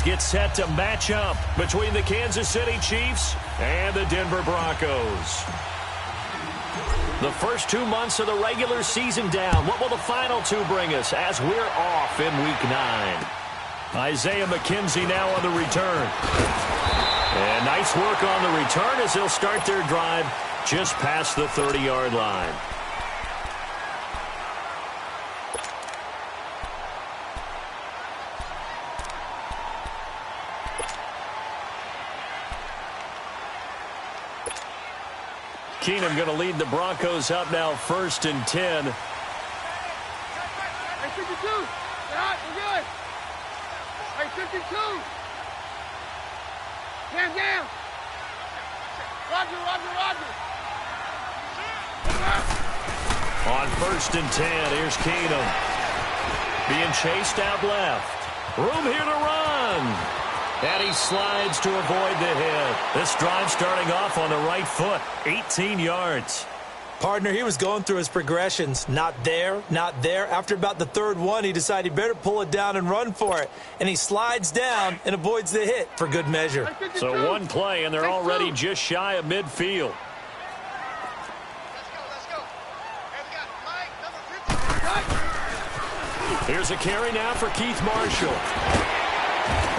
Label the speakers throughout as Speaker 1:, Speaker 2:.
Speaker 1: teams get set to match up between the Kansas City Chiefs and the Denver Broncos. The first 2 months of the regular season down. What will the final two bring us as we're off in Week 9? Isaiah McKenzie now on the return. And nice work on the return as they'll start their drive just past the 30-yard line. Keenum going to lead the Broncos up now, 1st and 10.
Speaker 2: Hey, 52. Get out. We're good. Hey, 52. Down. Roger.
Speaker 1: On 1st and 10, here's Keenum. Being chased out left. Room here to run. And he slides to avoid the hit. This drive starting off on the right foot. 18 yards.
Speaker 3: Partner, he was going through his progressions. Not there, not there. After about the 3rd one, he decided he better pull it down and run for it. And he slides down and avoids the hit for good measure.
Speaker 1: So one play, and they're already just shy of midfield.
Speaker 2: Let's go. Hey, we got Mike, number 50.
Speaker 1: Here's a carry now for Keith Marshall.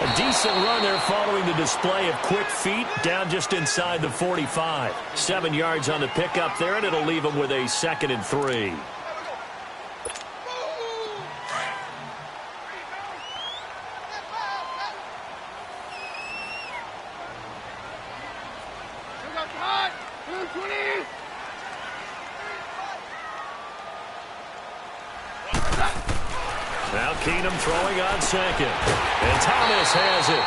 Speaker 1: A decent run there following the display of quick feet down just inside the 45. 7 yards on the pickup there, and it'll leave him with a 2nd and 3. Now Keenum throwing on 2nd. And Thomas has it.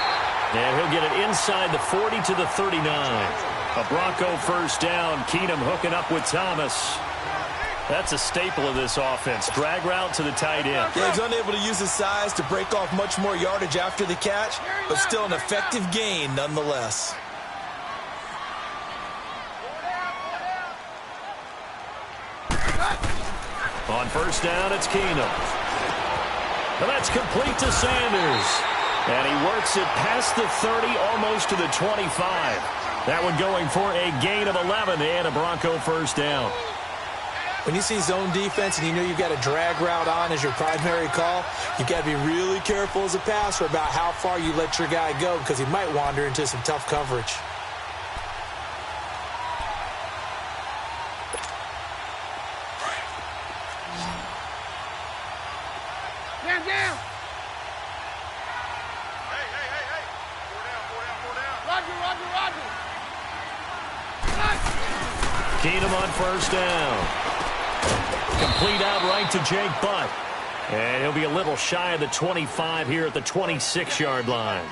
Speaker 1: And he'll get it inside the 40 to the 39. A Bronco 1st down. Keenum hooking up with Thomas. That's a staple of this offense. Drag route to the tight end.
Speaker 3: Yeah, he's unable to use his size to break off much more yardage after the catch, but still an effective gain nonetheless.
Speaker 1: On 1st down, it's Keenum. And that's complete to Sanders. And he works it past the 30, almost to the 25. That one going for a gain of 11 and a Bronco 1st down.
Speaker 3: When you see zone defense and you know you've got a drag route on as your primary call, you've got to be really careful as a passer about how far you let your guy go because he might wander into some tough coverage.
Speaker 2: Down. Hey. 4 down. Roger.
Speaker 1: Keenum on 1st down. Complete outright to Jake Butt. And he'll be a little shy of the 25 here at the 26-yard line.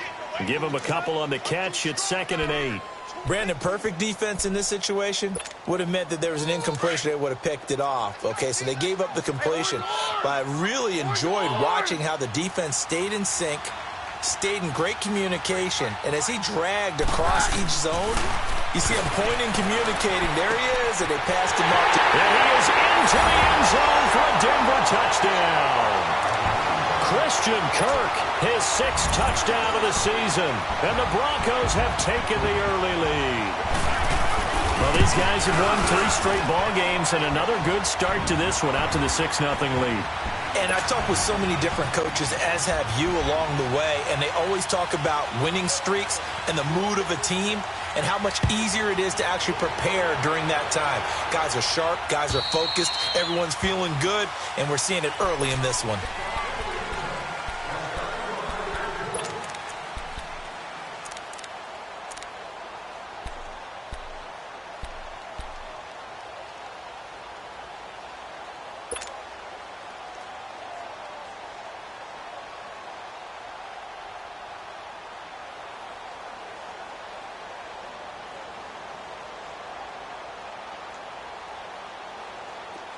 Speaker 1: Give him a couple on the catch. It's 2nd and 8.
Speaker 3: Brandon, perfect defense in this situation would have meant that there was an incompletion. They would have picked it off. Okay, so they gave up the completion. But I really enjoyed watching how the defense stayed in sync, stayed in great communication. And as he dragged across each zone, you see him pointing, communicating. There he is, and they passed him up.
Speaker 1: And he is into the end zone for a Denver touchdown. Christian Kirk, his 6th touchdown of the season. And the Broncos have taken the early lead. Well, these guys have won 3 straight ball games and another good start to this one out to the 6-0 lead.
Speaker 3: And I've talked with so many different coaches, as have you along the way, and they always talk about winning streaks and the mood of a team and how much easier it is to actually prepare during that time. Guys are sharp, guys are focused, everyone's feeling good, and we're seeing it early in this one.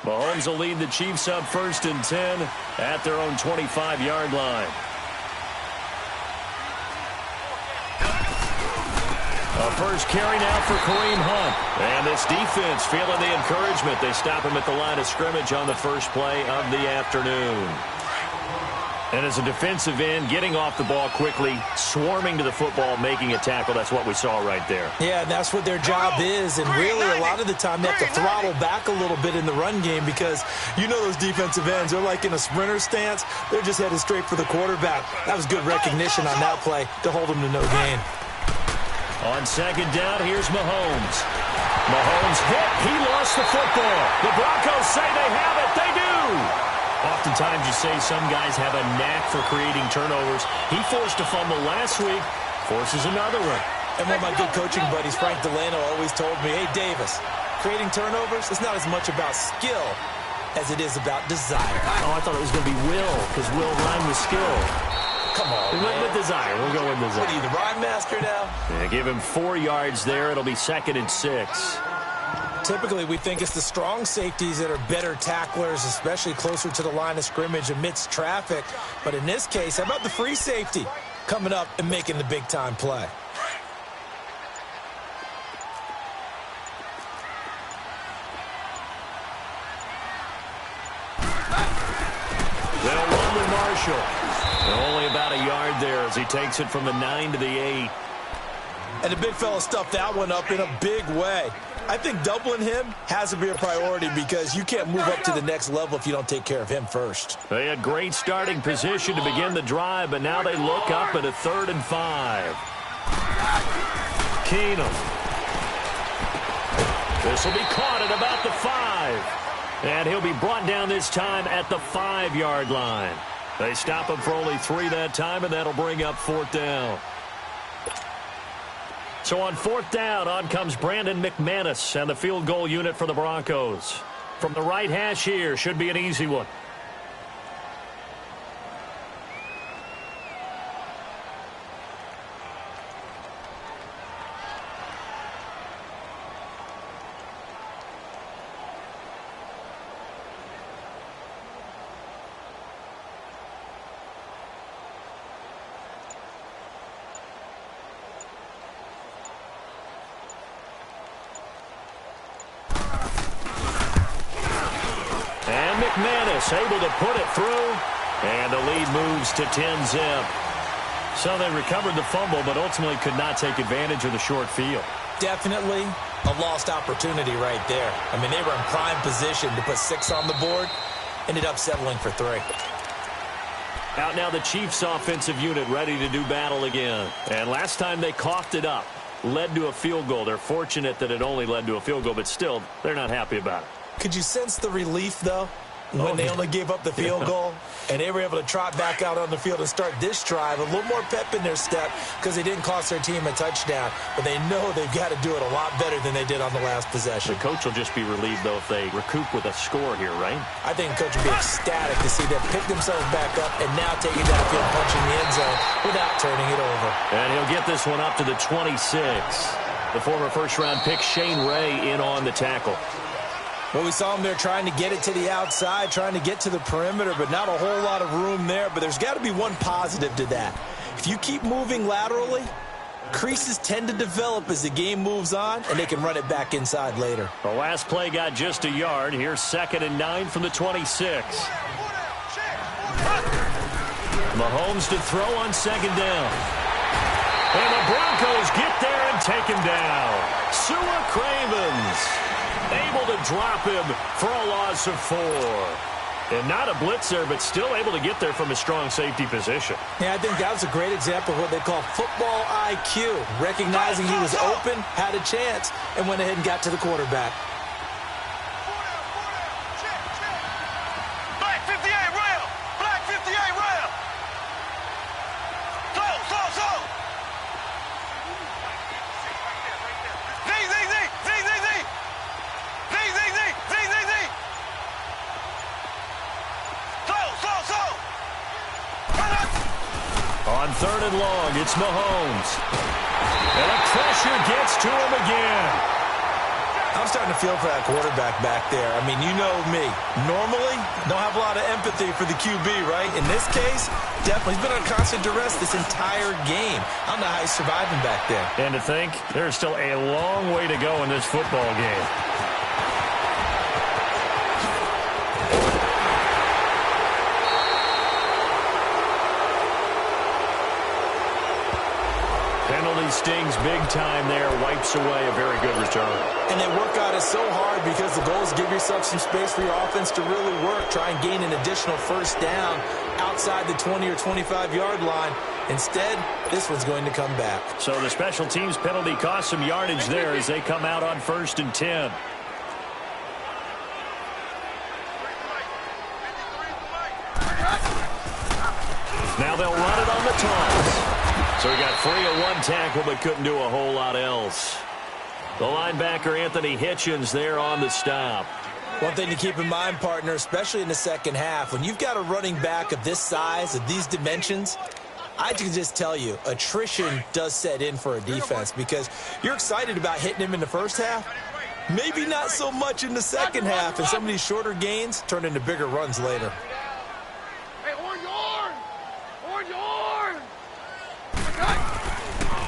Speaker 1: Mahomes will lead the Chiefs up 1st and 10 at their own 25-yard line. A first carry now for Kareem Hunt. And this defense feeling the encouragement. They stop him at the line of scrimmage on the first play of the afternoon. And as a defensive end, getting off the ball quickly, swarming to the football, making a tackle, that's what we saw right there.
Speaker 3: Yeah, and that's what their job is. And really, a lot of the time, they have to throttle back a little bit in the run game because you know those defensive ends, they're like in a sprinter stance. They're just headed straight for the quarterback. That was good recognition on that play to hold them to no gain.
Speaker 1: On second down, here's Mahomes. Mahomes hit. He lost the football. The Broncos say they have it. They do. Oftentimes you say some guys have a knack for creating turnovers. He forced a fumble last week, forces another one.
Speaker 3: And one of my good coaching buddies, Frank Delano, always told me, hey, Davis, creating turnovers is not as much about skill as it is about desire.
Speaker 1: Oh, I thought it was going to be will, because will rhyme with skill.
Speaker 3: Come on,
Speaker 1: we went with desire. We'll go with desire.
Speaker 3: What are you, the rhyme master now?
Speaker 1: Yeah, give him 4 yards there. It'll be 2nd and 6.
Speaker 3: Typically, we think it's the strong safeties that are better tacklers, especially closer to the line of scrimmage amidst traffic. But in this case, how about the free safety coming up and making the big-time play?
Speaker 1: They'll run with Marshall. Only about a yard there as he takes it from the 9 to the 8.
Speaker 3: And the big fella stuffed that one up in a big way. I think doubling him has to be a priority because you can't move up to the next level if you don't take care of him first.
Speaker 1: They had great starting position to begin the drive, but now they look up at a 3rd and 5. Keenum. This will be caught at about the 5. And he'll be brought down this time at the 5-yard line. They stop him for only 3 that time, and that'll bring up 4th down. So on 4th down, on comes Brandon McManus and the field goal unit for the Broncos. From the right hash here, should be an easy one. McManus able to put it through, and the lead moves to 10-zip. So they recovered the fumble, but ultimately could not take advantage of the short field.
Speaker 3: Definitely a lost opportunity right there. I mean, they were in prime position to put 6 on the board, ended up settling for 3.
Speaker 1: Out now the Chiefs offensive unit ready to do battle again. And last time they coughed it up, led to a field goal. They're fortunate that it only led to a field goal, but still, they're not happy about it.
Speaker 3: Could you sense the relief, though, when they only gave up the field goal and they were able to trot back out on the field and start this drive? A little more pep in their step because they didn't cost their team a touchdown, but they know they've got to do it a lot better than they did on the last possession.
Speaker 1: The coach will just be relieved, though, if they recoup with a score here, right?
Speaker 3: I think the coach will be ecstatic to see them pick themselves back up and now take it downfield, punching the end zone without turning it over.
Speaker 1: And he'll get this one up to the 26. The former first-round pick Shane Ray in on the tackle.
Speaker 3: Well, we saw him there trying to get it to the outside, trying to get to the perimeter, but not a whole lot of room there. But there's got to be one positive to that. If you keep moving laterally, creases tend to develop as the game moves on, and they can run it back inside later.
Speaker 1: The last play got just a yard. Here's 2nd and 9 from the 26. Mahomes to throw on 2nd down. And the Broncos get there and take him down. Sua Cravens able to drop him for a loss of 4. And not a blitzer, but still able to get there from a strong safety position.
Speaker 3: Yeah, I think that was a great example of what they call football IQ. Recognizing he was open, had a chance, and went ahead and got to the quarterback.
Speaker 2: Black 58 rail! Black 58 rail! Slow!
Speaker 1: On 3rd and long, it's Mahomes. And the pressure gets to him again.
Speaker 3: I'm starting to feel for that quarterback back there. I mean, you know me. Normally, don't have a lot of empathy for the QB, right? In this case, definitely. He's been under constant duress this entire game. I don't know how he's surviving back there.
Speaker 1: And to think, there's still a long way to go in this football game. Penalty stings big time there. Wipes away a very good return.
Speaker 3: And they work on it so hard because the goal is give yourself some space for your offense to really work. Try and gain an additional first down outside the 20 or 25-yard line. Instead, this one's going to come back.
Speaker 1: So the special teams penalty cost some yardage there as they come out on 1st and 10. Now they'll run it on the toss. So he got free of one tackle but couldn't do a whole lot else. The linebacker, Anthony Hitchens, there on the stop.
Speaker 3: One thing to keep in mind, partner, especially in the second half, when you've got a running back of this size, of these dimensions, I can just tell you, attrition does set in for a defense because you're excited about hitting him in the first half. Maybe not so much in the second half, and some of these shorter gains turn into bigger runs later.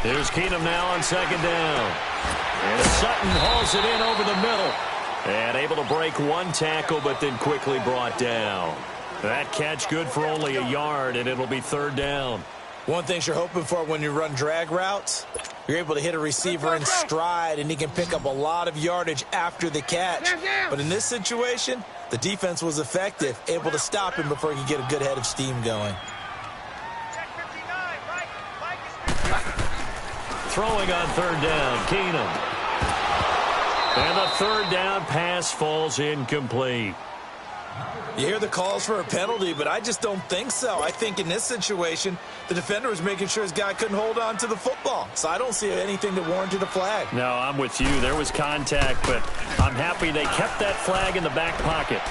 Speaker 1: Here's Keenum now on 2nd down. And Sutton hauls it in over the middle. And able to break one tackle, but then quickly brought down. That catch good for only a yard, and it'll be 3rd down.
Speaker 3: One thing you're hoping for when you run drag routes, you're able to hit a receiver in stride, and he can pick up a lot of yardage after the catch. But in this situation, the defense was effective, able to stop him before he could get a good head of steam going.
Speaker 1: Throwing on 3rd down, Keenum. And the 3rd down pass falls incomplete.
Speaker 3: You hear the calls for a penalty, but I just don't think so. I think in this situation, the defender was making sure his guy couldn't hold on to the football. So I don't see anything that warranted a flag.
Speaker 1: No, I'm with you. There was contact, but I'm happy they kept that flag in the back pocket.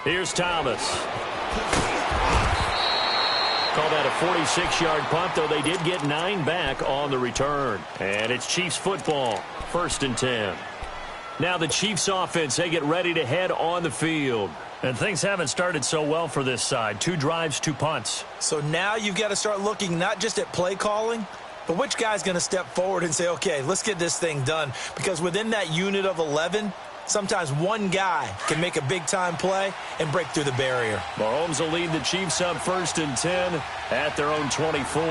Speaker 1: Here's Thomas. Call that a 46-yard punt, though they did get 9 back on the return. And it's Chiefs football, 1st and 10. Now the Chiefs offense, they get ready to head on the field. And things haven't started so well for this side. 2 drives, 2 punts.
Speaker 3: So now you've got to start looking not just at play calling, but which guy's going to step forward and say, okay, let's get this thing done. Because within that unit of 11, sometimes one guy can make a big-time play and break through the barrier.
Speaker 1: Mahomes will lead the Chiefs up 1st and 10 at their own 24.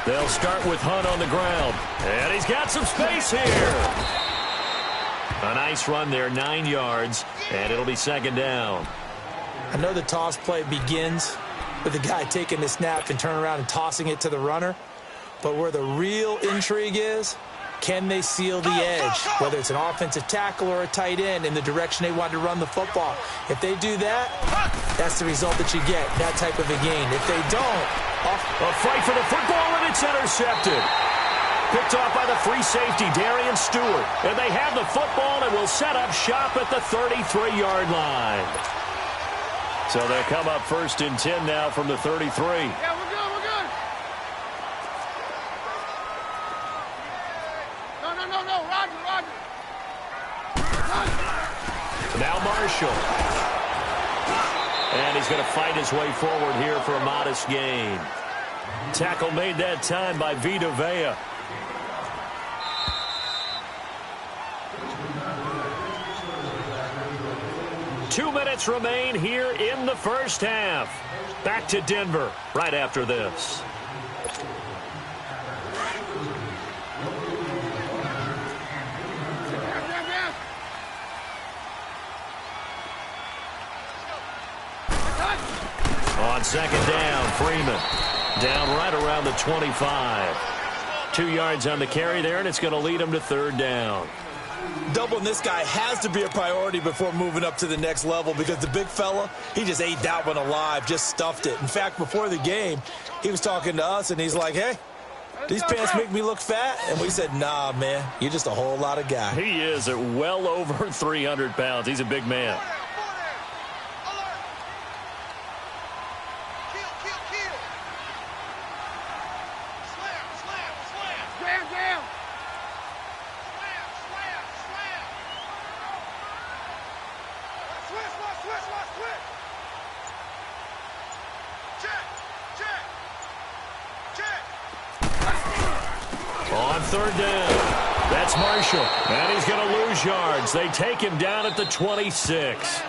Speaker 1: They'll start with Hunt on the ground. And he's got some space here. A nice run there, 9 yards, and it'll be 2nd down.
Speaker 3: I know the toss play begins with the guy taking the snap and turning around and tossing it to the runner. But where the real intrigue is, can they seal the edge, whether it's an offensive tackle or a tight end, in the direction they want to run the football? If they do that, that's the result that you get, that type of a gain. If they don't,
Speaker 1: a fight for the football, and it's intercepted. Picked off by the free safety, Darian Stewart. And they have the football and will set up shop at the 33-yard line. So they'll come up 1st and 10 now from the 33.
Speaker 2: Yeah, we're good, we're good. No, Roger.
Speaker 1: Now Marshall. And he's going to fight his way forward here for a modest gain. Tackle made that time by Vita Vea. Two minutes remain here in the first half. Back to Denver right after this. On 2nd down, Freeman. Down right around the 25. 2 yards on the carry there, and it's going to lead him to 3rd down.
Speaker 3: Doubling this guy has to be a priority before moving up to the next level because the big fella, he just ate that one alive, just stuffed it. In fact, before the game, he was talking to us, and he's like, hey, these pants make me look fat? And we said, nah, man, you're just a whole lot of guy.
Speaker 1: He is at well over 300 pounds. He's a big man. On 3rd down, that's Marshall, and he's going to lose yards. They take him down at the 26.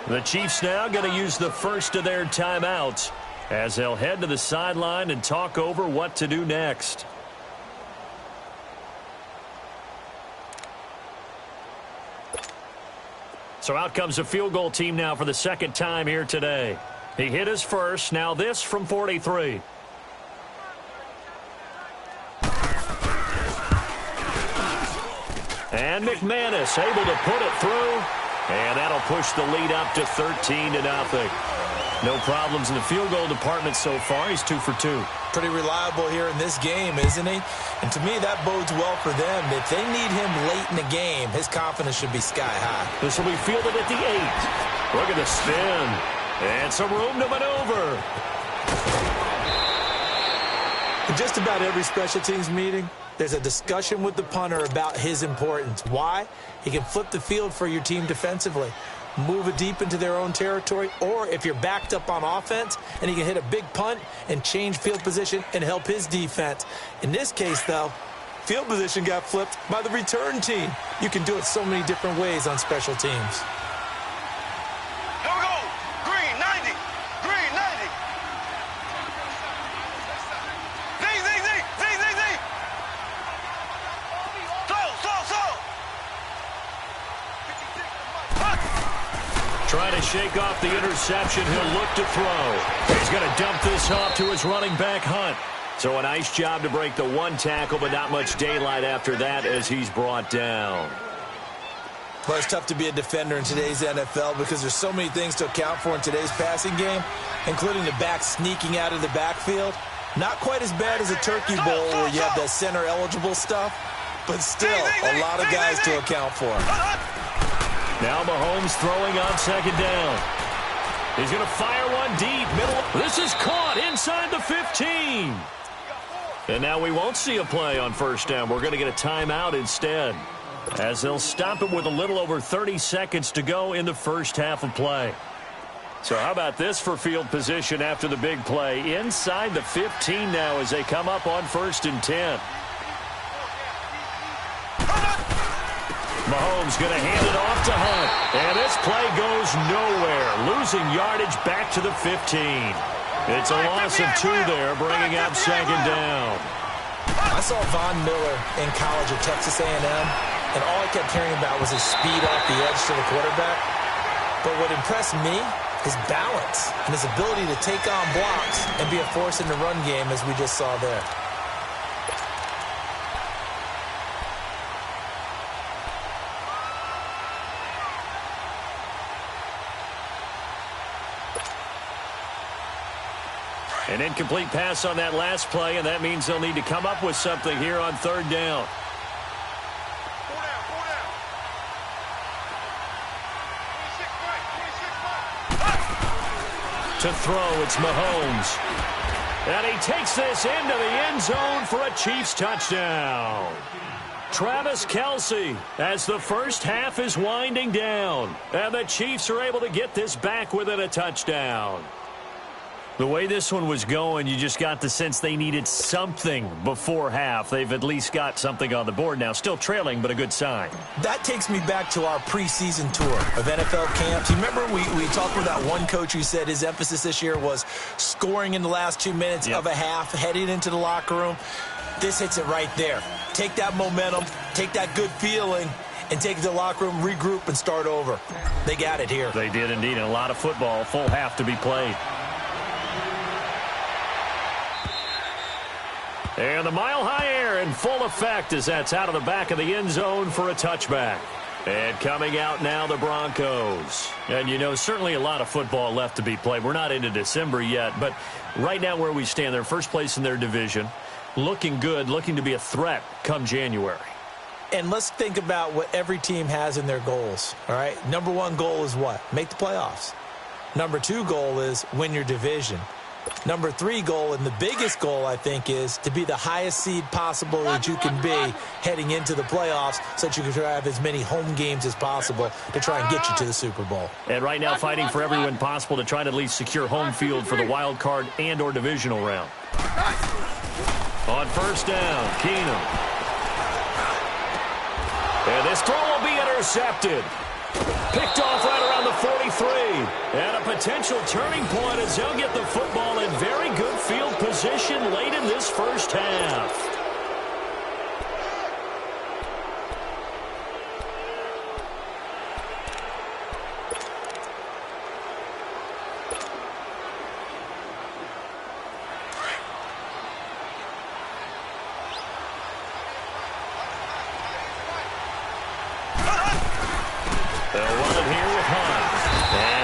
Speaker 1: The Chiefs now going to use the first of their timeouts as they'll head to the sideline and talk over what to do next. So out comes the field goal team now for the second time here today. He hit his first. Now this from 43. And McManus able to put it through. And that'll push the lead up to 13-0. No problems in the field goal department so far. He's 2 for 2.
Speaker 3: Pretty reliable here in this game, isn't he? And to me, that bodes well for them. If they need him late in the game, his confidence should be sky high.
Speaker 1: This will be fielded at the 8. Look at the spin. And some room to maneuver.
Speaker 3: In just about every special teams meeting, there's a discussion with the punter about his importance. Why? He can flip the field for your team defensively, move it deep into their own territory, or if you're backed up on offense, and he can hit a big punt and change field position and help his defense. In this case, though, field position got flipped by the return team. You can do it so many different ways on special teams.
Speaker 2: Here we go. Green 90. Green 90. Zing, zing, zing. Zing, zing, zing. Slow.
Speaker 1: Trying to shake off the interception. He'll look to throw. He's going to dump this off to his running back, Hunt. So a nice job to break the one tackle, but not much daylight after that as he's brought down.
Speaker 3: Well, it's tough to be a defender in today's NFL because there's so many things to account for in today's passing game, including the back sneaking out of the backfield. Not quite as bad as a turkey bowl where you have the center-eligible stuff, but still a lot of guys to account for.
Speaker 1: Now Mahomes throwing on second down. He's going to fire one deep. Middle. This is caught inside the 15. And now we won't see a play on first down. We're going to get a timeout instead, as they'll stop it with a little over 30 seconds to go in the first half of play. So how about this for field position after the big play? Inside the 15 now as they come up on 1st and 10. Mahomes going to hand it off to Hunt. And this play goes nowhere. Losing yardage back to the 15. It's a loss of 2 there, bringing up second down.
Speaker 3: I saw Von Miller in college at Texas A&M, and all I kept hearing about was his speed off the edge to the quarterback. But what impressed me, his balance and his ability to take on blocks and be a force in the run game, as we just saw there.
Speaker 1: An incomplete pass on that last play, and that means they'll need to come up with something here on 3rd down.
Speaker 2: 4 down. 26 right.
Speaker 1: To throw, it's Mahomes. And he takes this into the end zone for a Chiefs touchdown. Travis Kelce, as the first half is winding down. And the Chiefs are able to get this back within a touchdown. The way this one was going, you just got the sense they needed something before half. They've at least got something on the board now. Still trailing, but a good sign.
Speaker 3: That takes me back to our preseason tour of NFL camps. You remember we talked with that one coach who said his emphasis this year was scoring in the last 2 minutes of a half, heading into the locker room. This hits it right there. Take that momentum, take that good feeling, and take it to the locker room, regroup, and start over. They got it here.
Speaker 1: They did indeed, and a lot of football, full half to be played. And the mile-high air in full effect as that's out of the back of the end zone for a touchback. And coming out now, the Broncos. And, you know, certainly a lot of football left to be played. We're not into December yet, but right now where we stand, they're first place in their division. Looking good, looking to be a threat come January.
Speaker 3: And let's think about what every team has in their goals, all right? Number 1 goal is what? Make the playoffs. Number 2 goal is win your division. Number 3 goal, and the biggest goal, I think, is to be the highest seed possible that you can be heading into the playoffs so that you can try to have as many home games as possible to try and get you to the Super Bowl.
Speaker 1: And right now fighting for every win possible to try to at least secure home field for the wild card and or divisional round. On first down, Keenum. And this throw will be intercepted. Picked off right around the 3. And a potential turning point as they'll get the football in very good field position late in this first half.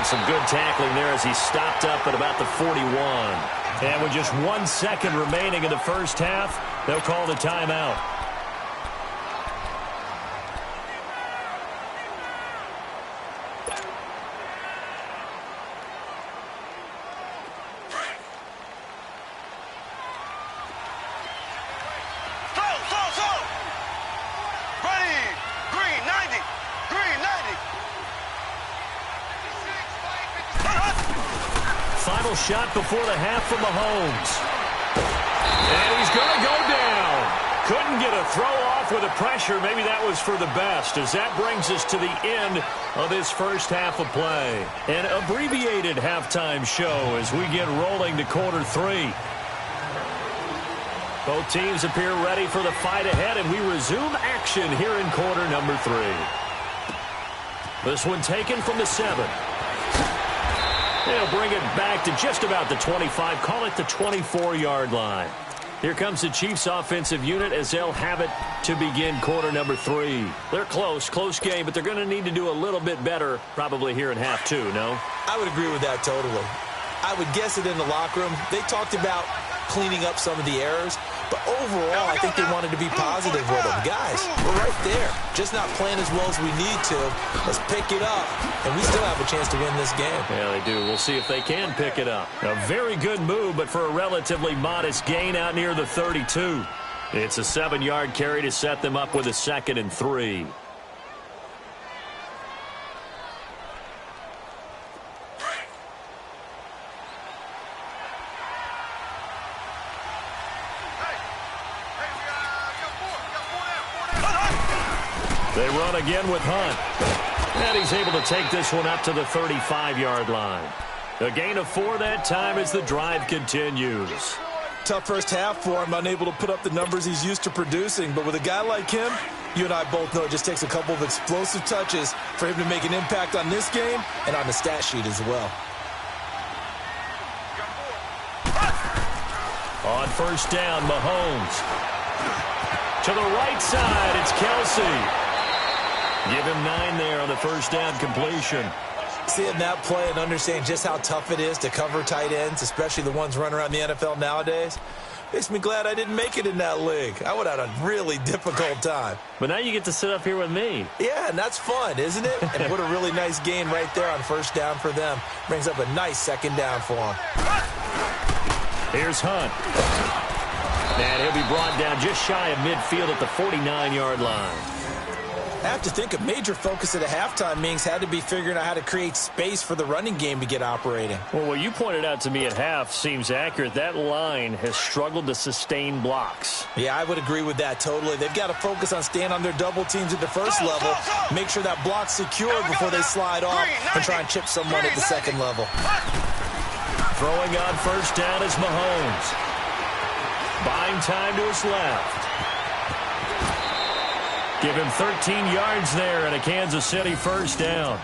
Speaker 1: Some good tackling there as he stopped up at about the 41. And with just 1 second remaining in the first half, they'll call the timeout. Final shot before the half from Mahomes. And he's going to go down. Couldn't get a throw off with the pressure. Maybe that was for the best, as that brings us to the end of this first half of play. An abbreviated halftime show as we get rolling to quarter 3. Both teams appear ready for the fight ahead, and we resume action here in quarter number 3. This one taken from the 7. They'll bring it back to just about the 25, call it the 24-yard line. Here comes the Chiefs offensive unit as they'll have it to begin quarter number 3. They're close game, but they're going to need to do a little bit better probably here in half 2, no?
Speaker 3: I would agree with that totally. I would guess it in the locker room. They talked about cleaning up some of the errors, but overall, I think they wanted to be positive with them. Guys, we're right there. Just not playing as well as we need to. Let's pick it up, and we still have a chance to win this game.
Speaker 1: Yeah, they do. We'll see if they can pick it up. A very good move, but for a relatively modest gain out near the 32. It's a 7-yard carry to set them up with a 2nd and 3. They run again with Hunt. And he's able to take this one up to the 35-yard line. A gain of 4 that time as the drive continues.
Speaker 3: Tough first half for him, unable to put up the numbers he's used to producing. But with a guy like him, you and I both know it just takes a couple of explosive touches for him to make an impact on this game and on the stat sheet as well.
Speaker 1: On first down, Mahomes. To the right side, it's Kelsey. Give him 9 there on the first down completion.
Speaker 3: Seeing that play and understanding just how tough it is to cover tight ends, especially the ones running around the NFL nowadays, makes me glad I didn't make it in that league. I would have had a really difficult time.
Speaker 1: But now you get to sit up here with me.
Speaker 3: Yeah, and that's fun, isn't it? And what a really nice gain right there on first down for them. Brings up a nice 2nd down for them.
Speaker 1: Here's Hunt. And he'll be brought down just shy of midfield at the 49-yard line.
Speaker 3: I have to think a major focus of the halftime meetings had to be figuring out how to create space for the running game to get operating.
Speaker 1: Well, what you pointed out to me at half seems accurate. That line has struggled to sustain blocks.
Speaker 3: Yeah, I would agree with that totally. They've got to focus on staying on their double teams at the first level, make sure that block's secure before they slide off and try and chip someone at the second level.
Speaker 1: Throwing on first down is Mahomes. Buying time to his left. Give him 13 yards there and a Kansas City first down.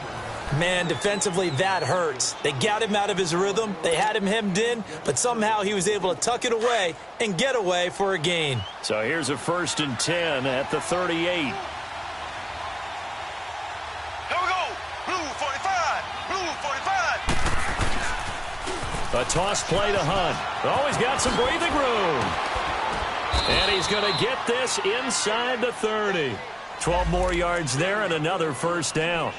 Speaker 3: Man, defensively, that hurts. They got him out of his rhythm. They had him hemmed in, but somehow he was able to tuck it away and get away for a gain.
Speaker 1: So here's a 1st and 10 at the 38.
Speaker 2: Here we go. Blue 45. Blue 45.
Speaker 1: A toss play to Hunt. Always got some breathing room. And he's going to get this inside the 30. 12 more yards there and another first down.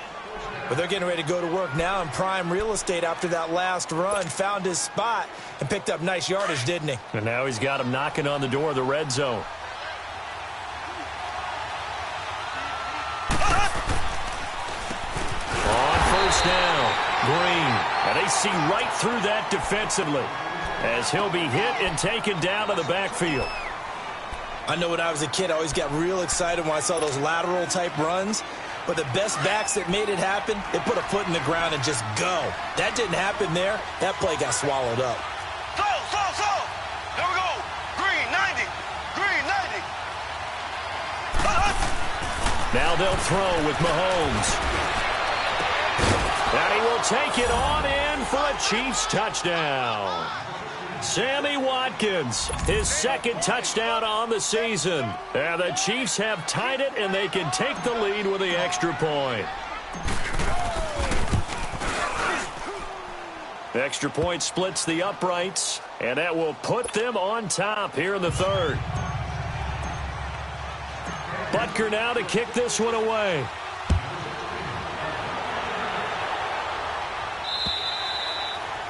Speaker 3: But they're getting ready to go to work now in prime real estate after that last run. Found his spot and picked up nice yardage, didn't he?
Speaker 1: And now he's got him knocking on the door of the red zone. On first down, Green. And they see right through that defensively as he'll be hit and taken down to the backfield.
Speaker 3: I know when I was a kid, I always got real excited when I saw those lateral-type runs. but the best backs that made it happen, they put a foot in the ground and just go. That didn't happen there. That play got swallowed up.
Speaker 2: So. There we go. Green, 90. Green, 90.
Speaker 1: Now they'll throw with Mahomes. And he will take it on in for a Chiefs touchdown. Sammy Watkins, his second touchdown on the season. And the Chiefs have tied it, and they can take the lead with the extra point. The extra point splits the uprights, and that will put them on top here in the third. Butker now to kick this one away.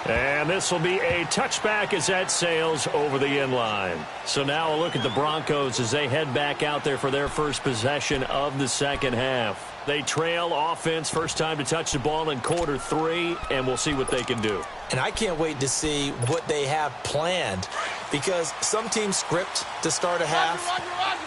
Speaker 1: And this will be a touchback as that sails over the end line. So now a look at the Broncos as they head back out there for their first possession of the second half. They trail offense, first time to touch the ball in quarter 3, and we'll see what they can do.
Speaker 3: And I can't wait to see what they have planned, because some teams script to start a half.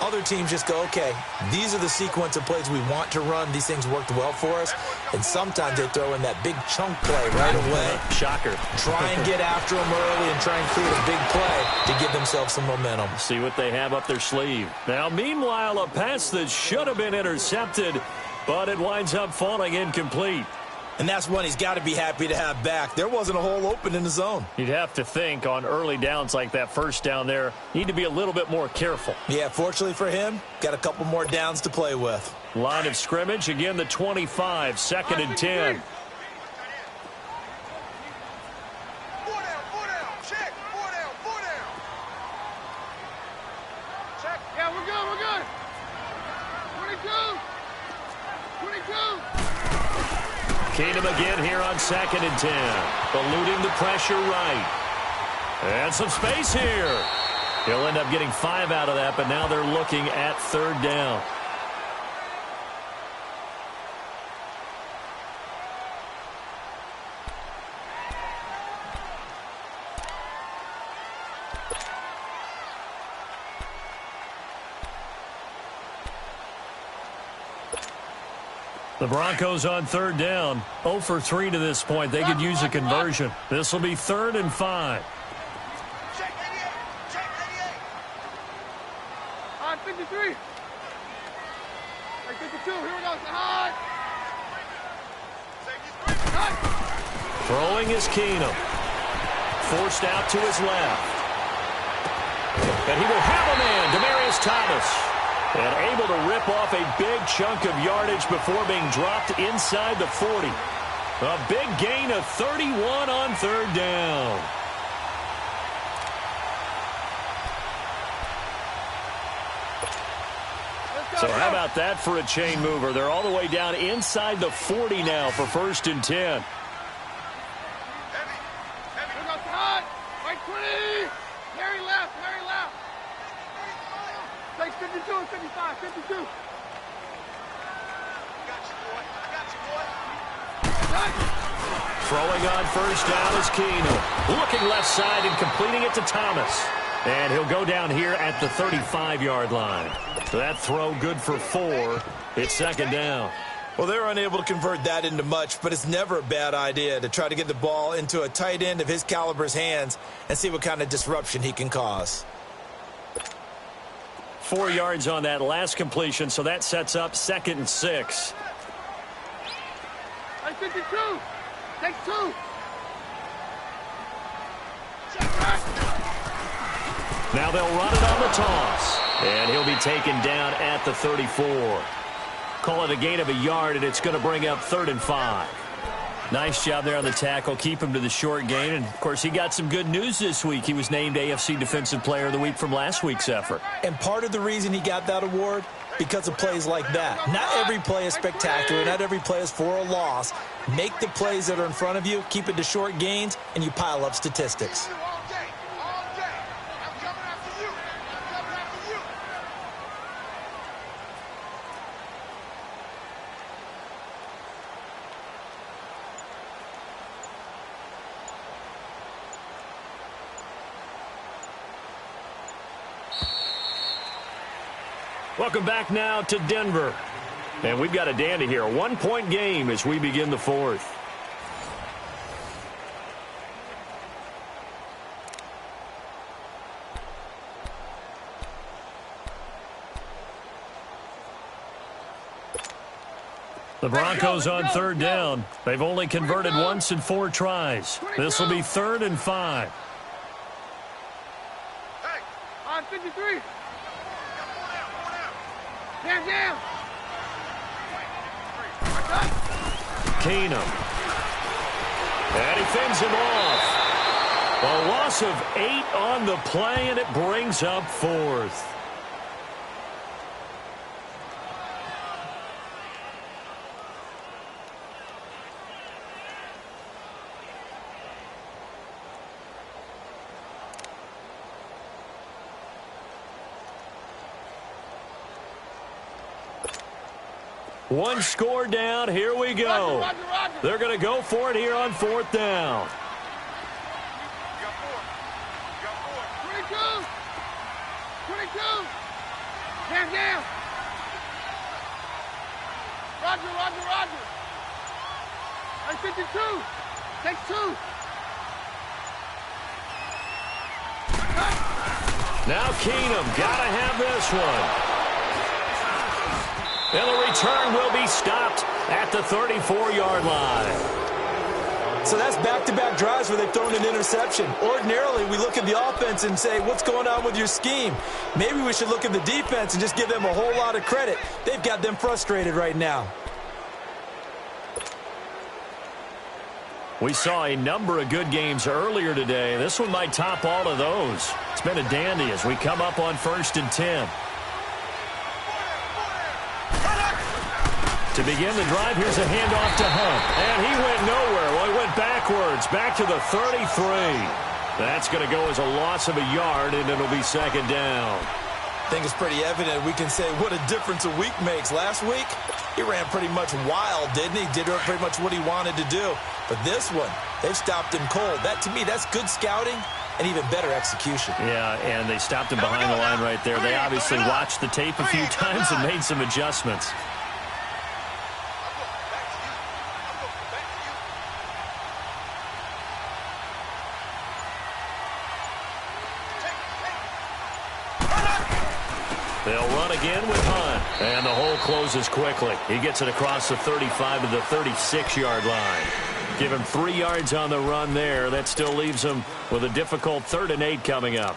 Speaker 3: Other teams just go, okay, these are the sequence of plays we want to run. These things worked well for us. And sometimes they throw in that big chunk play right away.
Speaker 1: Shocker.
Speaker 3: Try and get after them early and try and create a big play to give themselves some momentum.
Speaker 1: See what they have up their sleeve. Now, meanwhile, a pass that should have been intercepted, but it winds up falling incomplete.
Speaker 3: And that's one he's got to be happy to have back. There wasn't a hole open in the zone.
Speaker 1: You'd have to think on early downs like that first down there, you need to be a little bit more careful.
Speaker 3: Yeah, fortunately for him, got a couple more downs to play with.
Speaker 1: Line of scrimmage, again the 25, 2nd and 10.
Speaker 2: Four down. Check. Four down. Check. Yeah, we're good. 22.
Speaker 1: Keenum again here on 2nd and 10. Eluding the pressure right. And some space here. He'll end up getting 5 out of that, but now they're looking at 3rd down. The Broncos on 3rd down. 0 for 3 to this point. They could use a conversion. This will be 3rd and 5.
Speaker 2: Check 88. All right, 53. 52. Here we go. High.
Speaker 1: Throwing is Keenum. Forced out to his left. And he will have a man, Demaryius Thomas. And able to rip off a big chunk of yardage before being dropped inside the 40. A big gain of 31 on 3rd down. So how about that for a chain mover? They're all the way down inside the 40 now for 1st and 10.
Speaker 2: Right 20. Larry left. 52 and 55. 52. I got you, boy.
Speaker 1: Throwing on 1st down is Keenum. Looking left side and completing it to Thomas. And he'll go down here at the 35-yard line. So that throw good for 4. It's 2nd down.
Speaker 3: Well, they're unable to convert that into much, but it's never a bad idea to try to get the ball into a tight end of his caliber's hands and see what kind of disruption he can cause.
Speaker 1: 4 yards on that last completion, so that sets up 2nd and 6.
Speaker 2: 52. Take 2.
Speaker 1: Now they'll run it on the toss. And he'll be taken down at the 34. Call it a gain of a yard, and it's going to bring up 3rd and 5. Nice job there on the tackle. Keep him to the short gain. And, of course, he got some good news this week. He was named AFC Defensive Player of the Week from last week's effort.
Speaker 3: And part of the reason he got that award, because of plays like that. Not every play is spectacular. Not every play is for a loss. Make the plays that are in front of you, keep it to short gains, and you pile up statistics.
Speaker 2: All day. I'm coming after you.
Speaker 1: Welcome back now to Denver. And we've got a dandy here. A 1-point game as we begin the fourth. The Broncos on third down. They've only converted once in 4 tries. This will be 3rd and 5.
Speaker 2: Hey, on 53. Down.
Speaker 1: Keenum. And he fends him off. A loss of 8 on the play, and it brings up 4th. One score down. Here we go.
Speaker 2: Roger.
Speaker 1: They're going to go for it here on 4th down.
Speaker 2: You got 4. 22. Down. Roger. On 52. Take 2.
Speaker 1: Now Keenum got to have this one. And the return will be stopped at the 34-yard line.
Speaker 3: So that's back-to-back drives where they've thrown an interception. Ordinarily, we look at the offense and say, what's going on with your scheme? Maybe we should look at the defense and just give them a whole lot of credit. They've got them frustrated right now.
Speaker 1: We saw a number of good games earlier today. This one might top all of those. It's been a dandy as we come up on 1st and 10. To begin the drive, here's a handoff to Hunt. And he went nowhere. Well, he went backwards, back to the 33. That's going to go as a loss of a yard, and it'll be 2nd down.
Speaker 3: I think it's pretty evident. We can say what a difference a week makes. Last week, he ran pretty much wild, didn't he? Did pretty much what he wanted to do. But this one, they've stopped him cold. That, to me, that's good scouting and even better execution.
Speaker 1: Yeah, and they stopped him behind the line right there. They obviously watched the tape a few times and made some adjustments. They'll run again with Hunt. And the hole closes quickly. He gets it across the 35 to the 36-yard line. Give him 3 yards on the run there. That still leaves him with a difficult 3rd and 8 coming up.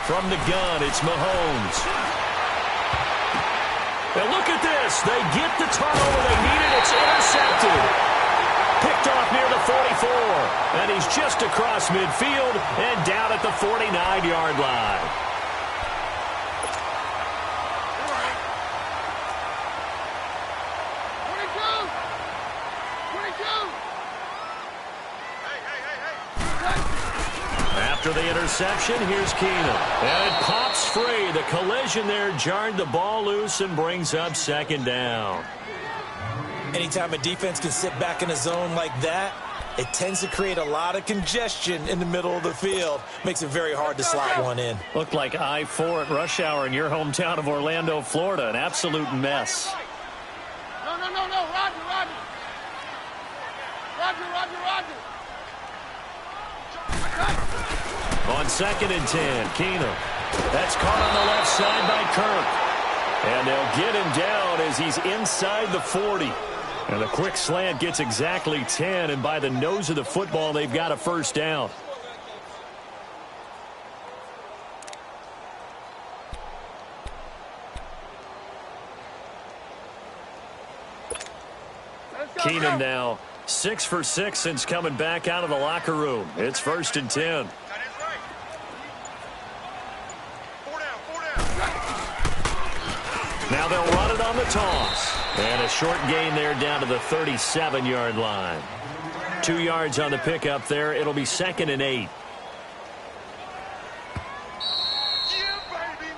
Speaker 1: From the gun, it's Mahomes. And look at this. They get the turnover they needed. It's intercepted. Picked off near the 44. And he's just across midfield and down at the 49-yard line. After the interception, here's Keenum. And it pops free. The collision there jarred the ball loose and brings up 2nd down.
Speaker 3: Anytime a defense can sit back in a zone like that, it tends to create a lot of congestion in the middle of the field. Makes it very hard to slot one in.
Speaker 1: Looked like I-4 at rush hour in your hometown of Orlando, Florida. An absolute mess.
Speaker 2: No. Roger.
Speaker 1: On 2nd and 10, Keenum. That's caught on the left side by Kirk. And they'll get him down as he's inside the 40. And the quick slant gets exactly 10, and by the nose of the football, they've got a 1st down. Keenum now 6 for 6 since coming back out of the locker room. It's 1st and 10. Now they'll run it on the toss. And a short gain there down to the 37-yard line. 2 yards on the pickup there. It'll be 2nd and 8.
Speaker 2: Yeah, baby.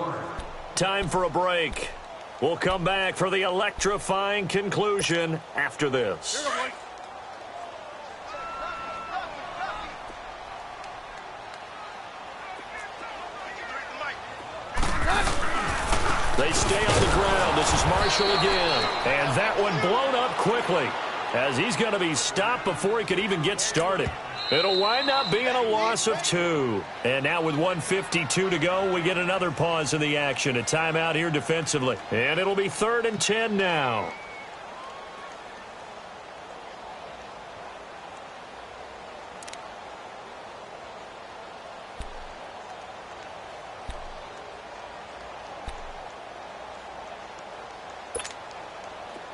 Speaker 2: Yeah.
Speaker 1: Time for a break. We'll come back for the electrifying conclusion after this.
Speaker 2: Here, boy.
Speaker 1: They stay on the ground. This is Marshall again. And that one blown up quickly as he's going to be stopped before he could even get started. It'll wind up being a loss of 2. And now with 1:52 to go, we get another pause in the action. A timeout here defensively. And it'll be 3rd and 10 now.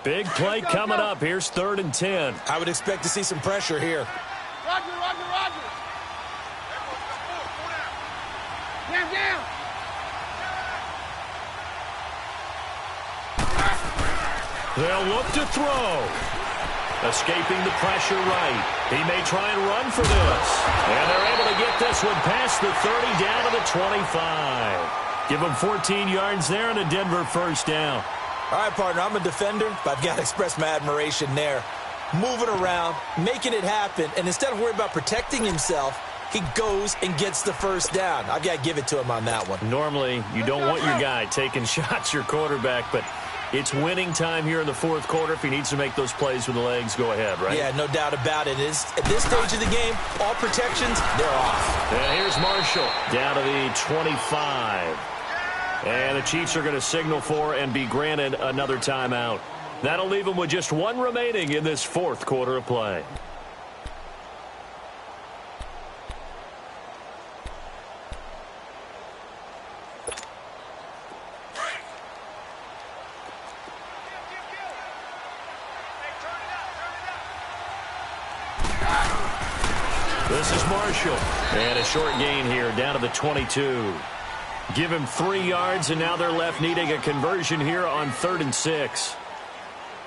Speaker 1: Big play coming up. Here's 3rd and 10.
Speaker 3: I would expect to see some pressure here.
Speaker 2: Roger. Down.
Speaker 1: They'll look to throw. Escaping the pressure right. He may try and run for this. And they're able to get this one past the 30 down to the 25. Give them 14 yards there and a Denver first down.
Speaker 3: All right, partner, I'm a defender, but I've got to express my admiration there. Moving around, making it happen, and instead of worrying about protecting himself, he goes and gets the first down. I've got to give it to him on that one.
Speaker 1: Normally, you don't want your guy taking shots, your quarterback, but it's winning time here in the 4th quarter. If he needs to make those plays with the legs, go ahead, right?
Speaker 3: Yeah, no doubt about it. At this stage of the game, all protections, they're off.
Speaker 1: And here's Marshall down to the 25. And the Chiefs are going to signal for and be granted another timeout. That'll leave them with just 1 remaining in this 4th quarter of play. This is Marshall. And a short gain here down to the 22. Give him 3 yards, and now they're left needing a conversion here on 3rd and 6.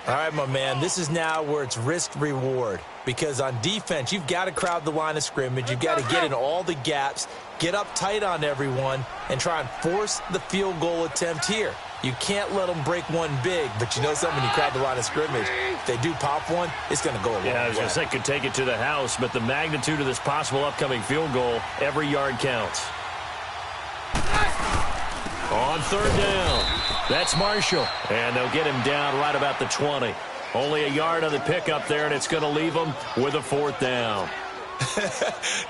Speaker 3: All right, my man, this is now where it's risk-reward. Because on defense, you've got to crowd the line of scrimmage. You've got to get in all the gaps, get up tight on everyone, and try and force the field goal attempt here. You can't let them break one big, but you know something, when you crowd the line of scrimmage, if they do pop one, it's going to go a long way.
Speaker 1: Yeah, I was going to say could take it to the house, but the magnitude of this possible upcoming field goal, every yard counts. On 3rd down, that's Marshall. And they'll get him down right about the 20. Only a yard on the pickup there, and it's going to leave him with a 4th down.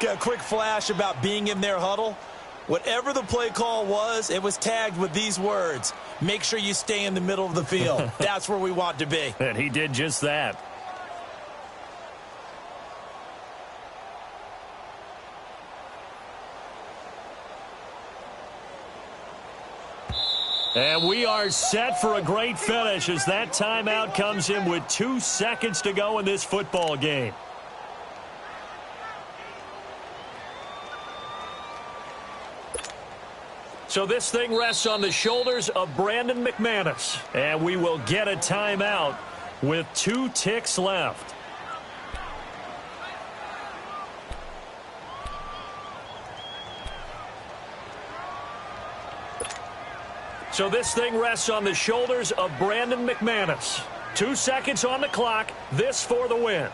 Speaker 3: Got a quick flash about being in their huddle. Whatever the play call was, it was tagged with these words: make sure you stay in the middle of the field. That's where we want to be.
Speaker 1: And he did just that. And we are set for a great finish as that timeout comes in with 2 seconds to go in this football game. So this thing rests on the shoulders of Brandon McManus. And we will get a timeout with 2 ticks left. So this thing rests on the shoulders of Brandon McManus. 2 seconds on the clock. This for the win.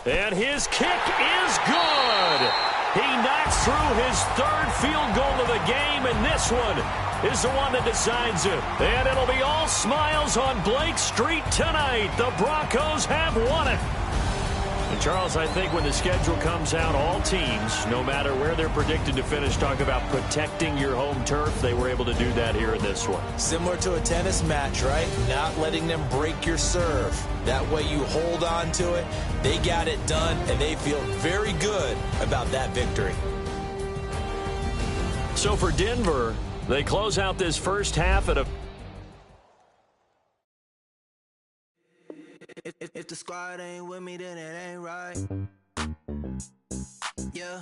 Speaker 1: And his kick is good. He knocks through his 3rd field goal of the game, and this one is the one that decides it. And it'll be all smiles on Blake Street tonight. The Broncos have won it. And Charles, I think when the schedule comes out, all teams, no matter where they're predicted to finish, talk about protecting your home turf. They were able to do that here in this one.
Speaker 3: Similar to a tennis match, right? Not letting them break your serve. That way you hold on to it. They got it done, and they feel very good about that victory.
Speaker 1: So for Denver, they close out this first half at a...
Speaker 4: If the squad ain't with me, then it ain't right. Yeah.